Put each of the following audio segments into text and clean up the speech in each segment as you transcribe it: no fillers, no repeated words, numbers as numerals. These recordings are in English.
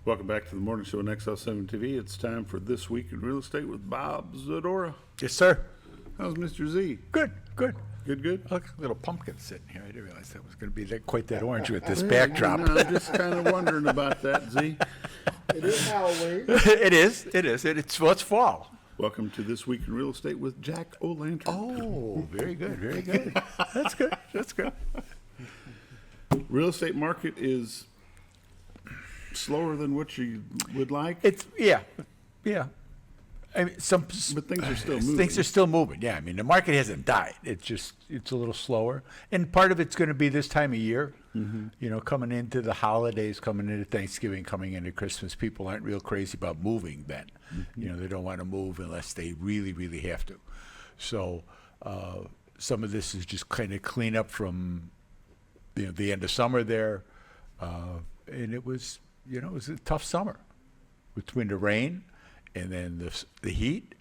Welcome back to the morning show on XL7 TV. It's time for This Week in Real Estate with Bob Zadora. Yes, sir. How's Mr. Z? Good, good. Good? Look, a little pumpkin sitting here. I didn't realize that was going to be quite that orange with this backdrop. No, I'm just kind of wondering about that, Z. It is Halloween. It is. It's fall. Welcome to This Week in Real Estate with Jack O'Lantern. Oh, very good, very good. That's good. Real estate market is slower than what you would like, Yeah. I mean, but things are still moving. Things are still moving. Yeah, I mean, the market hasn't died. It's a little slower, and part of it's going to be this time of year. Mm-hmm. You know, coming into the holidays, coming into Thanksgiving, coming into Christmas, people aren't real crazy about moving then. Mm-hmm. You know, they don't want to move unless they really, really have to. So some of this is just kind of clean up from the end of summer there, and it was a tough summer between the rain and then the heat.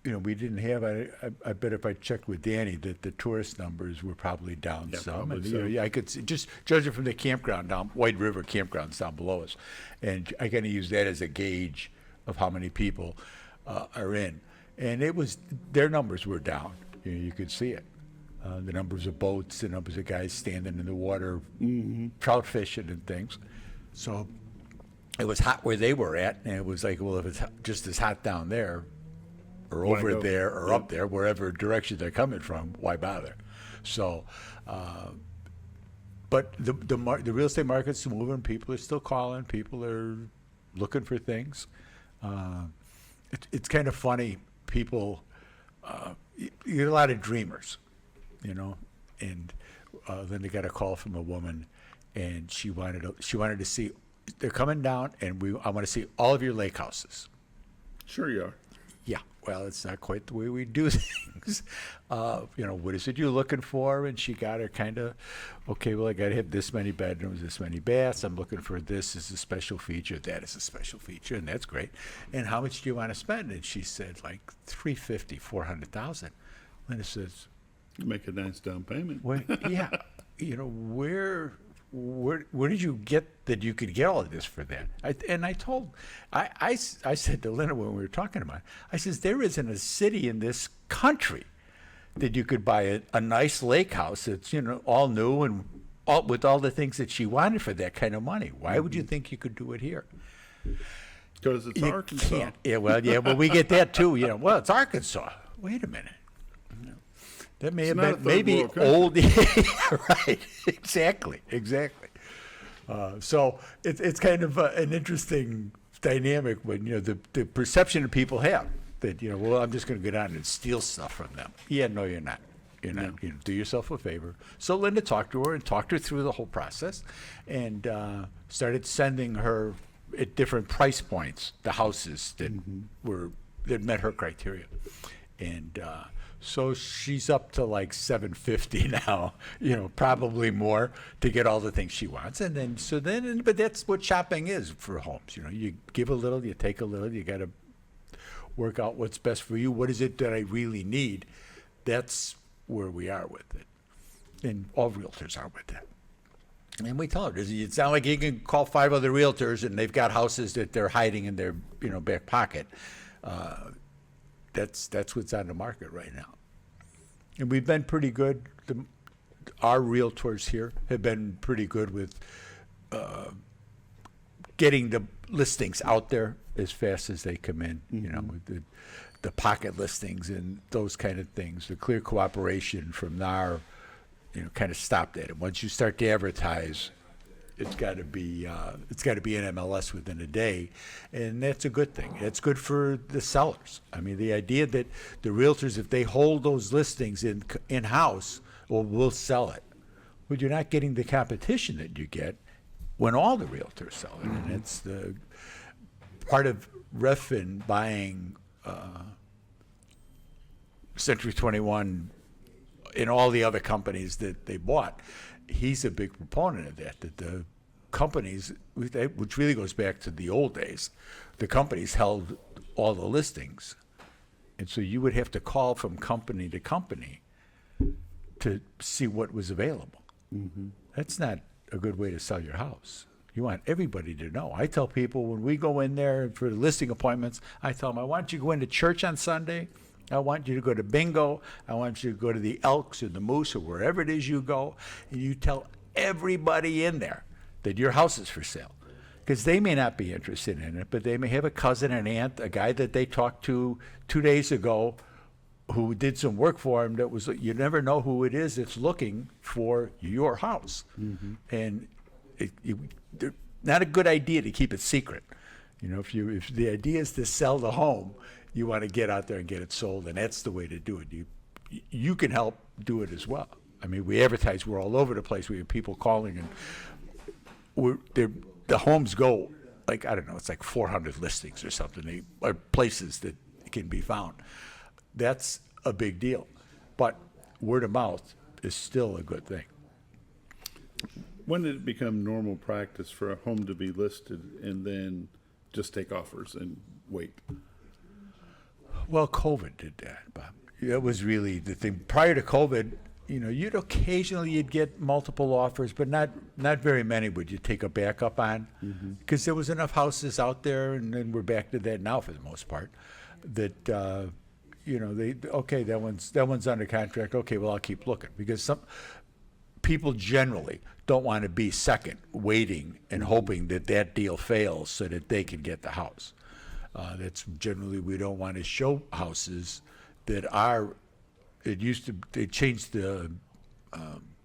We didn't have. I bet if I checked with Danny that the tourist numbers were probably down some. And, so. I could see, just judging from the campground down White River campgrounds down below us, and I kind of use that as a gauge of how many people are in. And their numbers were down. You could see it. The numbers of boats, the numbers of guys standing in the water, trout fishing and things. So it was hot where they were at, and it was like, well, if it's just as hot down there, or over there, or up there, wherever direction they're coming from, why bother? So, but the real estate market's moving. People are still calling. People are looking for things. It's kind of funny. People, you get a lot of dreamers, and then they got a call from a woman, and she wanted to see. They're coming down, and I want to see all of your lake houses. Sure you are. Yeah, well, it's not quite the way we do things. What is it you're looking for? And she got her kind of, okay, well, I got to have this many bedrooms, this many baths. I'm looking for this as a special feature. That is a special feature, and that's great. And how much do you want to spend? And she said, like, $350,000, $400,000. Linda says, make a nice down payment. well, yeah, where did you get that you could get all of this for that? I said to Linda when we were talking about it, I says, there isn't a city in this country that you could buy a nice lake house that's, all new and with all the things that she wanted for that kind of money. Why would you think you could do it here? Because it's Arkansas. Can't. Yeah, well, we get that too. Well, it's Arkansas. Wait a minute. That may have been maybe old. Right. Exactly. So it's kind of an interesting dynamic when the perception that people have that well, I'm just going to go down and steal stuff from them. Yeah, no, you're not. You're not. No. Do yourself a favor. So Linda talked to her through the whole process, and started sending her at different price points the houses that that met her criteria, and. So she's up to like $750 now, probably more to get all the things she wants. And then, but that's what shopping is for homes. You give a little, you take a little, you got to work out what's best for you. What is it that I really need? That's where we are with it. And all realtors are with that. And we tell her, it's not like you can call 5 other realtors and they've got houses that they're hiding in their, back pocket. That's what's on the market right now. And we've been pretty good. Our realtors here have been pretty good with getting the listings out there as fast as they come in, with the pocket listings and those kind of things. The clear cooperation from NAR, kind of stopped that. And once you start to advertise, it's got to be in MLS within a day, and that's a good thing. It's good for the sellers. I mean, the idea that the realtors, if they hold those listings in house, we'll sell it. Well, you're not getting the competition that you get when all the realtors sell it, and it's the part of Redfin buying Century 21 and all the other companies that they bought. He's a big proponent of that the companies, which really goes back to the old days, the companies held all the listings. And so you would have to call from company to company to see what was available. Mm-hmm. That's not a good way to sell your house. You want everybody to know. I tell people when we go in there for the listing appointments, I tell them, I want you to go into church on Sunday. I want you to go to bingo. I want you to go to the Elks or the Moose or wherever it is you go. And you tell everybody in there that your house is for sale. Because they may not be interested in it, but they may have a cousin, an aunt, a guy that they talked to 2 days ago who did some work for him that was, you never know who it is that's looking for your house. And they're not a good idea to keep it secret. You know, if the idea is to sell the home, you want to get out there and get it sold, and that's the way to do it. You can help do it as well. I mean, we advertise, we're all over the place. We have people calling, and the homes go, like, I don't know, it's like 400 listings or something. They are places that can be found. That's a big deal. But word of mouth is still a good thing. When did it become normal practice for a home to be listed and then just take offers and wait? Well, COVID did that, Bob. That was really the thing. Prior to COVID, you know, you'd get multiple offers, but not very many would you take a backup on, because there was enough houses out there, and then we're back to that now for the most part, that you know, that one's under contract. Okay, well, I'll keep looking, because some people generally don't want to be second, waiting and hoping that deal fails so that they can get the house. That's generally, we don't want to show houses that are, they changed the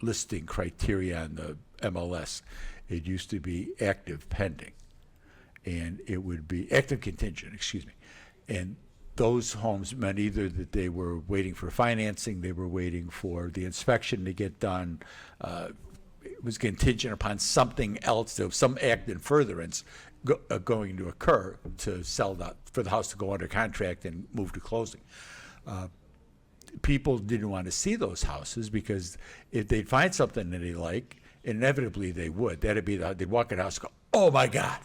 listing criteria on the MLS. It used to be active pending, and it would be active contingent, excuse me. And those homes meant either that they were waiting for financing, they were waiting for the inspection to get done. It was contingent upon something else, some act in furtherance going to occur to sell for the house to go under contract and move to closing. People didn't want to see those houses, because if they'd find something that they like, inevitably they would. That'd be they'd walk in the house and go, "Oh my God,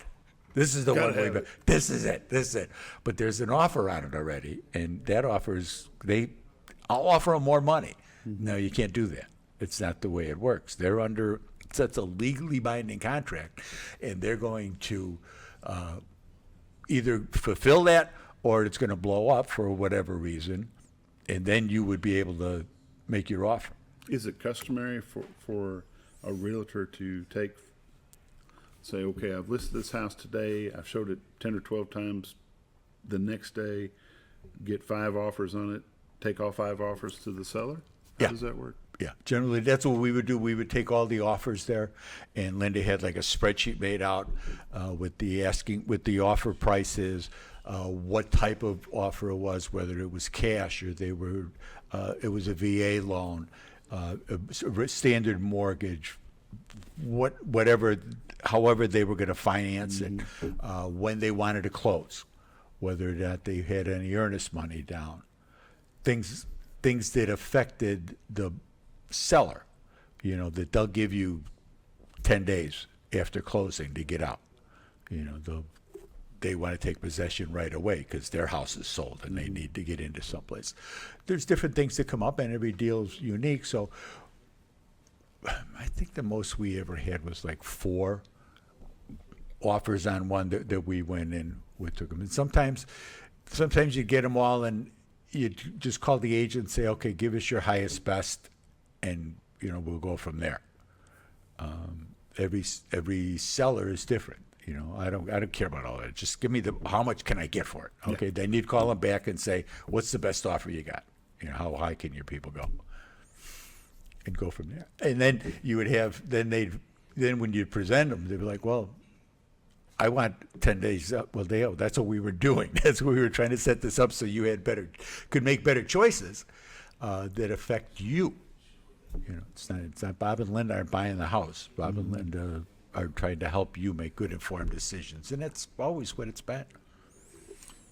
this is the Gotta one. have it. This is it. But there's an offer on it already, and that offers I'll offer them more money. No, you can't do that. It's not the way it works. That's a legally binding contract, and they're going to either fulfill that, or it's going to blow up for whatever reason, and then you would be able to make your offer. Is it customary for a realtor to say, okay, I've listed this house today, I've showed it 10 or 12 times, the next day, get 5 offers on it, take all 5 offers to the seller? How Yeah. does that work? Yeah, generally that's what we would do. We would take all the offers there, and Linda had like a spreadsheet made out with the offer prices, what type of offer it was, whether it was cash or it was a VA loan, a standard mortgage, however they were going to finance it, when they wanted to close, whether or not they had any earnest money down, things that affected the seller, you know, that they'll give you 10 days after closing to get out. You know, they want to take possession right away because their house is sold and they need to get into someplace. There's different things that come up, and every deal's unique. So I think the most we ever had was like 4 offers on one that we went in with. Took them. And sometimes you get them all, and you just call the agent and say, okay, give us your highest best, and you know, we'll go from there. Every seller is different. You know, I don't care about all that. Just give me how much can I get for it? Okay, then you'd call them back and say, what's the best offer you got? You know, how high can your people go? And go from there. And then you would have, then when you present them, they'd be like, well, I want 10 days up. Well, that's what we were doing. That's what we were trying to set this up so you could make better choices that affect you. You know, it's not Bob and Linda aren't buying the house. Bob and Linda are trying to help you make good informed decisions, and that's always what it's been.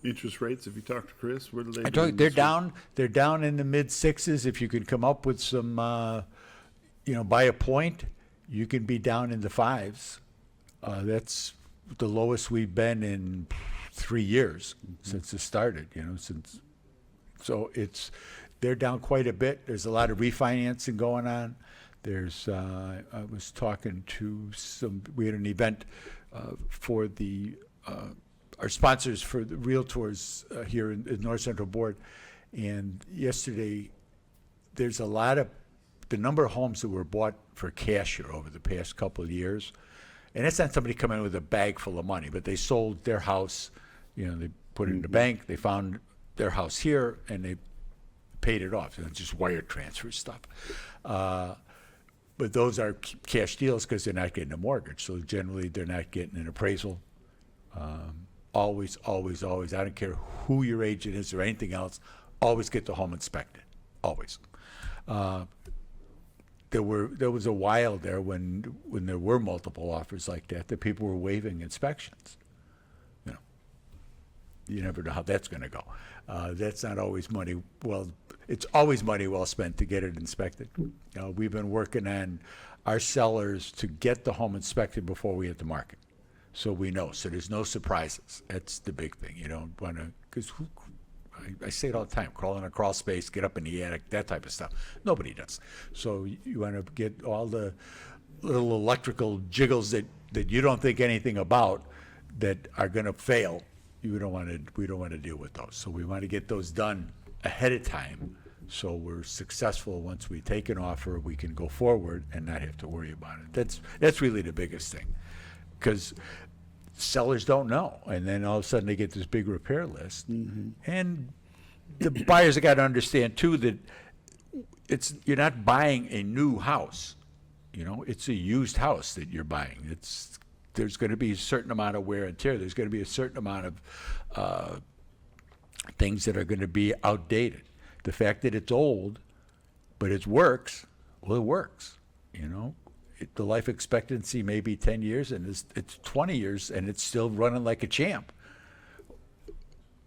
Interest rates, if you talk to Chris, what do they I do? told you, they're down in the mid 6s. If you can come up with some, by a point, you can be down in the 5s. That's the lowest we've been in 3 years since it started. You know, so they're down quite a bit. There's a lot of refinancing going on. I was talking to we had an event for our sponsors for the Realtors here in North Central Board, and yesterday there's the number of homes that were bought for cash here over the past couple of years, and it's not somebody coming in with a bag full of money, but they sold their house, they put it in the bank, they found their house here, and they paid it off, just wire transfer stuff. But those are cash deals because they're not getting a mortgage, so generally they're not getting an appraisal. Always, always, always, I don't care who your agent is or anything else, always get the home inspected, always. There was a while there when there were multiple offers like that people were waiving inspections. You never know how that's going to go. That's not always money. Well, it's always money well spent to get it inspected. We've been working on our sellers to get the home inspected before we hit the market, so we know. So there's no surprises. That's the big thing. You don't want to, because I say it all the time, crawl in a crawl space, get up in the attic, that type of stuff. Nobody does. So you want to get all the little electrical jiggles that you don't think anything about that are going to fail. We don't want to deal with those. So we want to get those done ahead of time, so we're successful. Once we take an offer, we can go forward and not have to worry about it. That's really the biggest thing, because sellers don't know, and then all of a sudden they get this big repair list, and the buyers have got to understand too that you're not buying a new house. It's a used house that you're buying. There's going to be a certain amount of wear and tear. There's going to be a certain amount of things that are going to be outdated. The fact that it's old, but it works, well, it works. The life expectancy may be 10 years, and it's 20 years, and it's still running like a champ.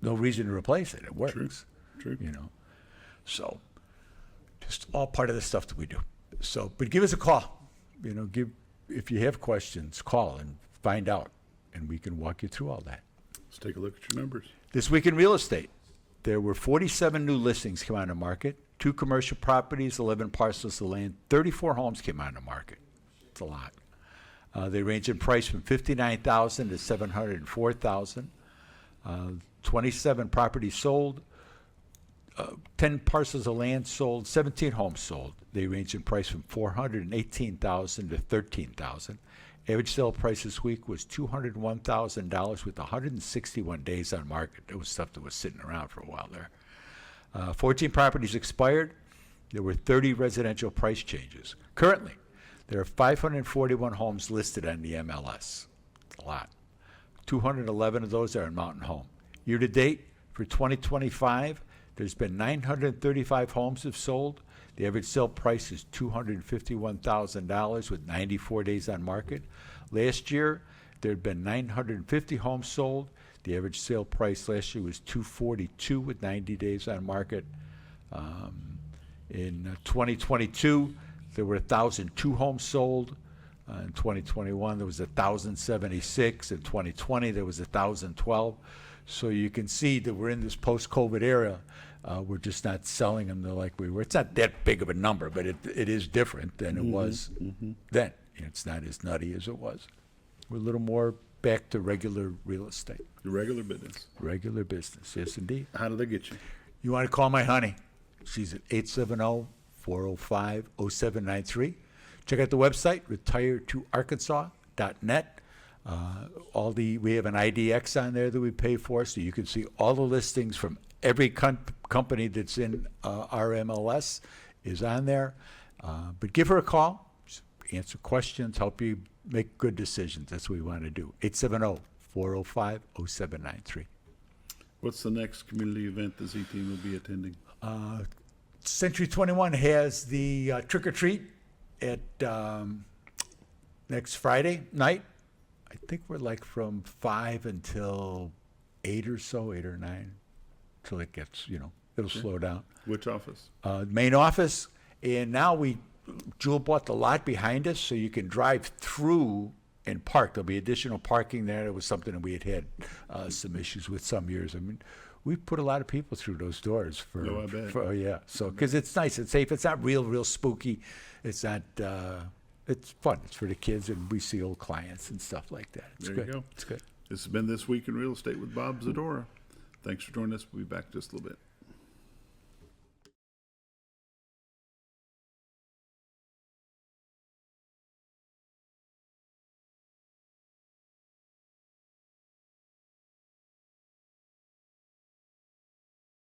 No reason to replace it. It works. True. So just all part of the stuff that we do. So, but give us a call. If you have questions, call and find out, and we can walk you through all that. Let's take a look at your numbers. This week in real estate, there were 47 new listings come on the market, 2 commercial properties, 11 parcels of land, 34 homes came on the market. It's a lot. They range in price from $59,000 to $704,000. 27 properties sold, 10 parcels of land sold, 17 homes sold. They range in price from $418,000 to $13,000. Average sale price this week was $201,000 with 161 days on market. It was stuff that was sitting around for a while there. 14 properties expired. There were 30 residential price changes. Currently, there are 541 homes listed on the MLS. It's a lot. 211 of those are in Mountain Home. Year to date for 2025, there's been 935 homes have sold. The average sale price is $251,000 with 94 days on market. Last year, there had been 950 homes sold. The average sale price last year was $242 with 90 days on market. In 2022, there were 1,002 homes sold. In 2021, there was 1,076. In 2020, there was 1,012. So you can see that we're in this post-COVID era. We're just not selling them like we were. It's not that big of a number, but it is different than it was then. It's not as nutty as it was. We're a little more back to regular real estate. Regular business. Regular business, yes, indeed. How do they get you? You want to call my honey. She's at 870-405-0793. Check out the website, retiredtoarkansas.net. We have an IDX on there that we pay for, so you can see all the listings from every company that's in our MLS is on there. But give her a call, answer questions, help you make good decisions. That's what we want to do. 870-405-0793. What's the next community event the Z Team will be attending? Century 21 has the trick or treat at next Friday night. I think we're like from 5 until 8 or so, 8 or 9, till it gets, it'll slow down. Which office? Main office. And now Jewel bought the lot behind us, so you can drive through and park. There'll be additional parking there. It was something that we had some issues with some years. I mean, we've put a lot of people through those doors for. Oh, I bet. For, yeah. So because it's nice, it's safe. It's not real spooky. It's not. It's fun. It's for the kids, and we see old clients and stuff like that. It's There good. you go. It's good. This has been This Week in Real Estate with Bob Zadora. Thanks for joining us. We'll be back just a little bit.